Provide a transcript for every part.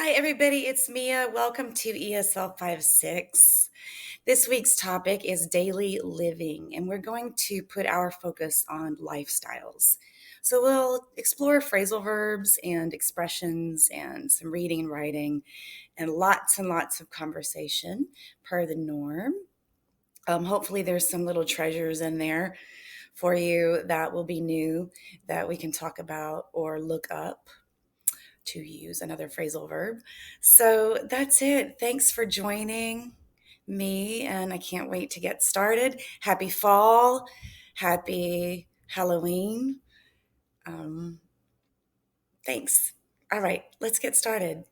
Hi, everybody. It's Mia. Welcome to ESL 56. This week's topic is daily living, and we're going to put our focus on lifestyles. So we'll explore phrasal verbs and expressions and some reading and writing and lots of conversation per the norm. Hopefully, there's some little treasures in there for you that will be new that we can talk about or look up to use another phrasal verb. So that's it. Thanks for joining me, and I can't wait to get started. Happy fall. Happy Halloween. Um, thanks. All right, let's get started.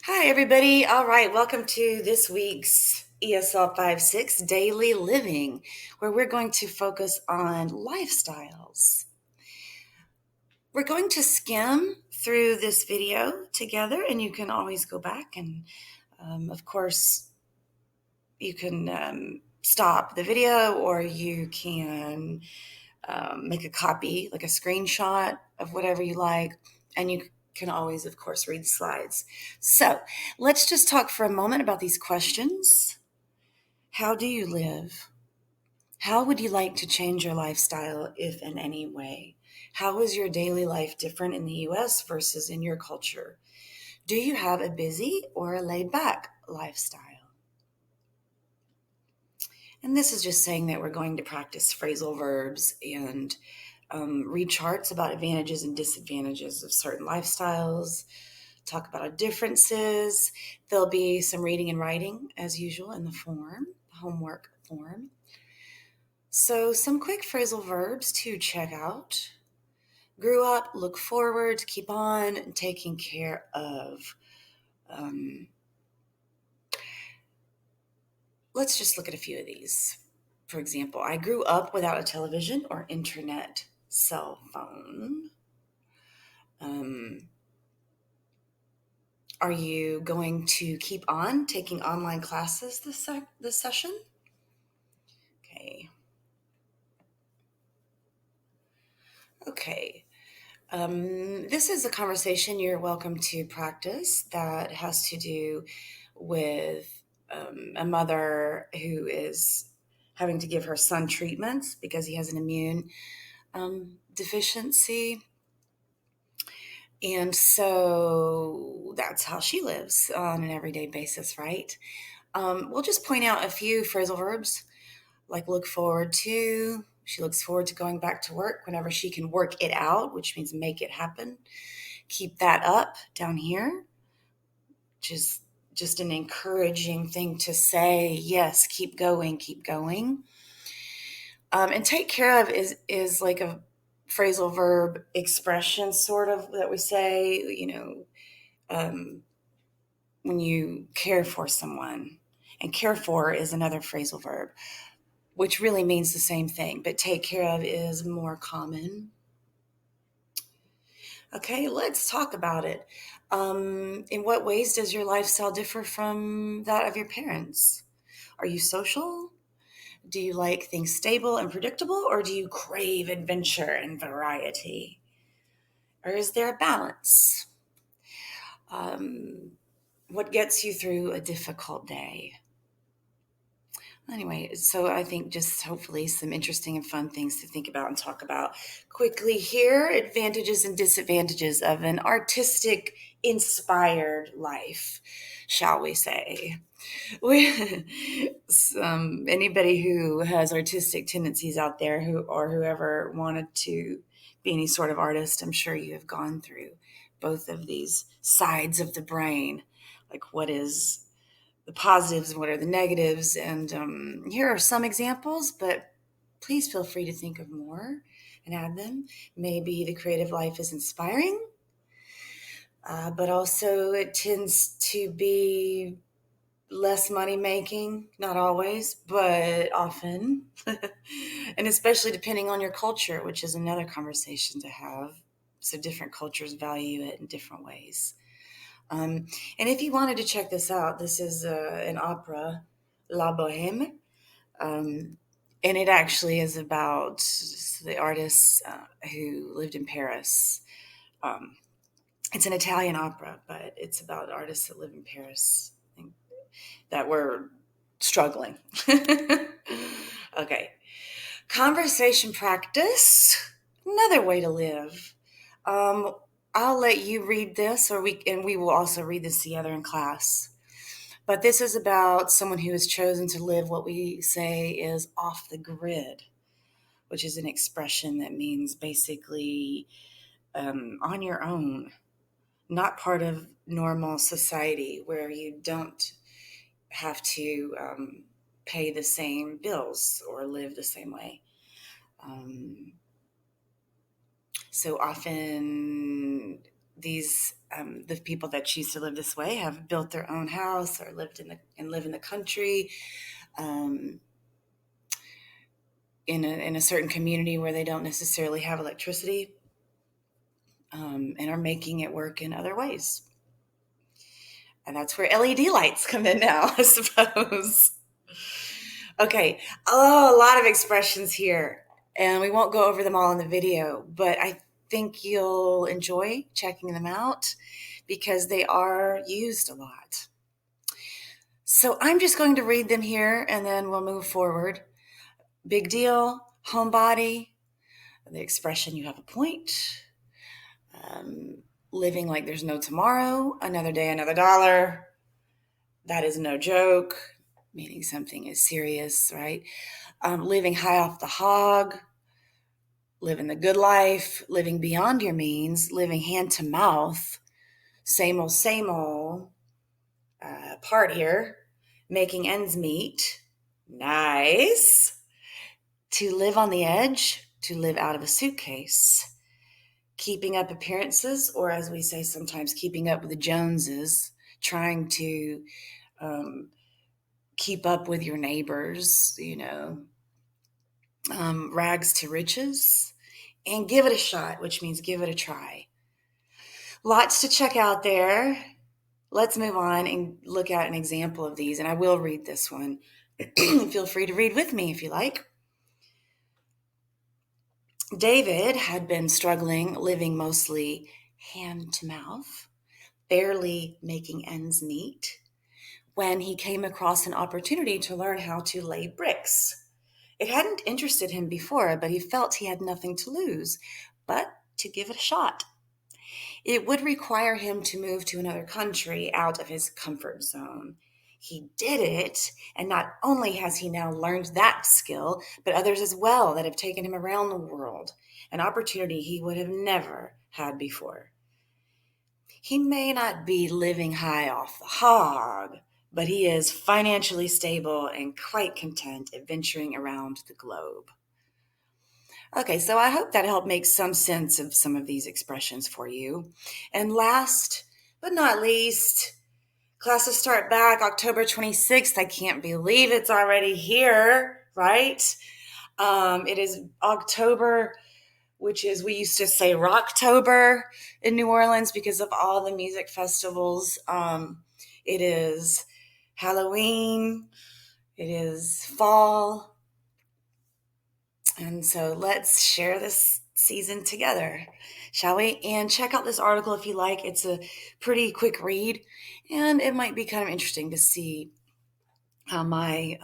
Hi, everybody. All right, welcome to this week's ESL 56 Daily Living, where we're going to focus on lifestyles. We're going to skim through this video together, and you can always go back and, of course, you can stop the video, or you can make a copy, like a screenshot of whatever you like, and you can always, of course, read the slides. So let's just talk for a moment about these questions. How do you live? How would you like to change your lifestyle, if in any way? How is your daily life different in the US versus in your culture? Do you have a busy or a laid back lifestyle? And this is just saying that we're going to practice phrasal verbs and read charts about advantages and disadvantages of certain lifestyles, talk about our differences. There'll be some reading and writing, as usual, in the form, homework form. So, some quick phrasal verbs to check out. Grew up, look forward, keep on, taking care of. Let's just look at a few of these. For example, I grew up without a television or internet cell phone. Are you going to keep on taking online classes this session? Okay. Okay. This is a conversation you're welcome to practice that has to do with a mother who is having to give her son treatments because he has an immune deficiency. And so that's how she lives on an everyday basis, right? We'll just point out a few phrasal verbs like look forward to. She looks forward to going back to work whenever she can work it out, which means make it happen. Keep that up down here, which is just an encouraging thing to say. Yes, keep going, keep going. And take care of is like a phrasal verb expression, sort of, that we say, when you care for someone. And care for is another phrasal verb, which really means the same thing, but take care of is more common. Okay, let's talk about it. In what ways does your lifestyle differ from that of your parents? Are you social? Do you like things stable and predictable, or do you crave adventure and variety? Or is there a balance? What gets you through a difficult day? Anyway, so I think just hopefully some interesting and fun things to think about and talk about quickly here. Advantages and disadvantages of an artistic, inspired life, shall we say. Anybody who has artistic tendencies out there or whoever wanted to be any sort of artist, I'm sure you have gone through both of these sides of the brain. Like, what is the positives and what are the negatives? And here are some examples, but please feel free to think of more and add them. Maybe the creative life is inspiring, but also it tends to be less money making, not always, but often. And especially depending on your culture, which is another conversation to have. So different cultures value it in different ways. And if you wanted to check this out, this is an opera, La Bohème, and it actually is about the artists who lived in Paris. It's an Italian opera, but it's about artists that live in Paris that were struggling. Okay. Conversation practice, another way to live. Um, I'll let you read this, we will also read this together in class. But this is about someone who has chosen to live what we say is off the grid, which is an expression that means basically on your own, not part of normal society where you don't have to pay the same bills or live the same way. Um, so often, the people that choose to live this way have built their own house or live in the country, um, in a certain community where they don't necessarily have electricity, and are making it work in other ways. And that's where LED lights come in now, I suppose. Okay. Oh, a lot of expressions here, and we won't go over them all in the video, but I think you'll enjoy checking them out because they are used a lot. So I'm just going to read them here and then we'll move forward. Big deal, homebody, the expression you have a point, um, living like there's no tomorrow, another day, another dollar. That is no joke, meaning something is serious, right? Living high off the hog, living the good life, living beyond your means, living hand to mouth, same old, partier, making ends meet, nice, to live on the edge, to live out of a suitcase, keeping up appearances, or as we say sometimes, keeping up with the Joneses, trying to keep up with your neighbors, rags to riches, and give it a shot, which means give it a try. Lots to check out there. Let's move on and look at an example of these, and I will read this one. Feel free to read with me if you like. David had been struggling, living mostly hand to mouth, barely making ends meet, when he came across an opportunity to learn how to lay bricks. It hadn't interested him before, but he felt he had nothing to lose, but to give it a shot. It would require him to move to another country out of his comfort zone. He did it, and not only has he now learned that skill, but others as well that have taken him around the world, an opportunity he would have never had before. He may not be living high off the hog, but he is financially stable and quite content adventuring around the globe. Okay, so I hope that helped make some sense of some of these expressions for you. And last but not least, classes start back October 26th. I can't believe it's already here, right? It is October, which is, we used to say Rocktober in New Orleans because of all the music festivals. It is Halloween, it is fall. And so let's share this season together, shall we? And check out this article if you like. It's a pretty quick read, and it might be kind of interesting to see how my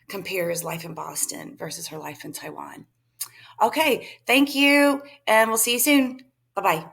compares life in Boston versus her life in Taiwan. Okay, thank you, and we'll see you soon. Bye bye.